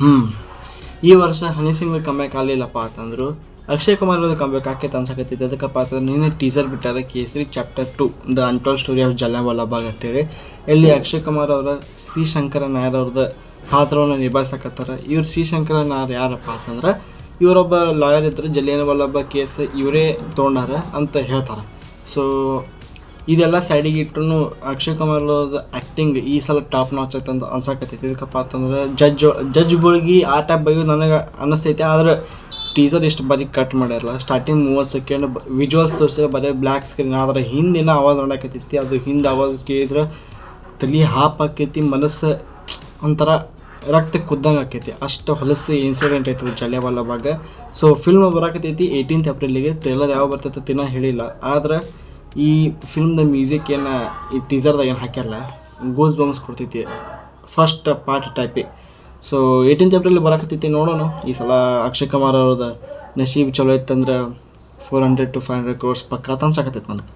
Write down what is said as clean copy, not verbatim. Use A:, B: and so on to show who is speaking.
A: ಹ್ಞೂ ಈ ವರ್ಷ ಹನಿ ಸಿಂಗ್ ಕಮ್ಬ್ಯಾಕ್ ಆಗಲಿಲ್ಲಪ್ಪ ಅಂತಂದ್ರು. ಅಕ್ಷಯ್ ಕುಮಾರ್ ಅವ್ರದ್ದು ಕಮ್ಬ್ಯಾಕ್ ಆಕೈತೆ ಅನ್ಸಕತ್ತೈತೆ. ಅದಕ್ಕಪ್ಪ ಅಂತಂದ್ರೆ ನಿನ್ನೆ ಟೀಸರ್ ಬಿಟ್ಟಾರೆ Kesari chapter 2 the untold story of Jallianwala Bagh ಅಂತೇಳಿ. ಇಲ್ಲಿ ಅಕ್ಷಯ್ ಕುಮಾರ್ ಅವರ ಸಿ ಶಂಕರ ನಾಯರ್ ಅವ್ರದ್ದು ಪಾತ್ರವನ್ನು ನಿಭಾಯಿಸಕತ್ತಾರೆ. ಇವ್ರು ಸಿ ಶಂಕರ ನಾಯರ್ ಯಾರಪ್ಪ ಅಂತಂದ್ರೆ ಇವರೊಬ್ಬ ಲಾಯರ್ ಇದ್ದರು. ಜಲಿಯನ್ವಾಲಾ ಬಾಗ್ ಕೇಸ್ ಇವರೇ ತೊಗೊಂಡಾರ ಅಂತ ಹೇಳ್ತಾರೆ. ಸೊ ಇದೆಲ್ಲ ಸೈಡಿಗೆ ಇಟ್ಟು ಅಕ್ಷಯ್ ಕುಮಾರ್ ಅವ್ರದ್ದು ಆ್ಯಕ್ಟಿಂಗ್ ಈ ಸಲ ಟಾಪ್ ನಾಚ್ ಅಂತ ಅನ್ಸಕತ್ತೈತಿ. ಇದಕ್ಕಪ್ಪ ಅಂತಂದ್ರೆ ಜಡ್ಜ್ಗಳಿಗೆ ಆ ಟೈಪ್ ಬಗ್ಗೆ ನನಗೆ ಅನ್ನಿಸ್ತೈತೆ. ಆದ್ರೆ ಟೀಸರ್ ಇಷ್ಟು ಬರೀ ಕಟ್ ಮಾಡ್ಯಾರಲ್ಲ. ಸ್ಟಾರ್ಟಿಂಗ್ 30 ಸೆಕೆಂಡ್ ವಿಜುವಲ್ಸ್ ತೋರಿಸಿದ್ರೆ ಬರೀ ಬ್ಲ್ಯಾಕ್ ಸ್ಕ್ರೀನ್. ಆದರೆ ಹಿಂದಿನ ಆವಾಜ್ ನೋಡಕತ್ತೈತಿ. ಅದು ಹಿಂದೆ ಆವಾಜ್ ಕೇಳಿದ್ರೆ ತಲೆ ಹಾಪ್ ಆಕೈತಿ, ಮನಸ್ಸು ಒಂಥರ ರಕ್ತ ಕುದ್ದಂಗೆ ಆಕೈತಿ. ಅಷ್ಟು ಹೊಲಸು ಇನ್ಸಿಡೆಂಟ್ ಆಯ್ತದೆ ಜಲಿಯನ್ವಾಲಾ ಬಾಗ್. ಸೊ ಫಿಲ್ಮ್ ಬರಾಕತ್ತೈತಿ 18th ಏಪ್ರಿಲಿಗೆ. ಟ್ರೇಲರ್ ಯಾವ ಬರ್ತೈತೆ ತಿನ್ನೋ ಹೇಳಿಲ್ಲ. ಆದ್ರೆ ಈ ಫಿಲ್ಮ್ದ ಮ್ಯೂಸಿಕ್ ಏನು ಈ ಟೀಸರ್ದಾಗ ಏನು ಹಾಕ್ಯಾರಲ್ಲ, ಗೋಸ್ ಬಂಬ್ಸ್ ಕೊಡ್ತೈತಿ ಫಸ್ಟ್ ಪಾರ್ಟ್ ಟೈಪಿಗೆ. ಸೊ 18th ಏಪ್ರಿಲ್ ಬರಾಕತ್ತೈತಿ. ನೋಡೋಣ ಈ ಸಲ ಅಕ್ಷಯ್ ಕುಮಾರ್ ಅವ್ರದ್ದು ನಸೀಬ್ ಚಲೋ ಇತ್ತಂದ್ರೆ 400 to 500 crores ಪಕ್ಕ ಅನ್ಸಕತ್ತೈತಿ ನನಗೆ.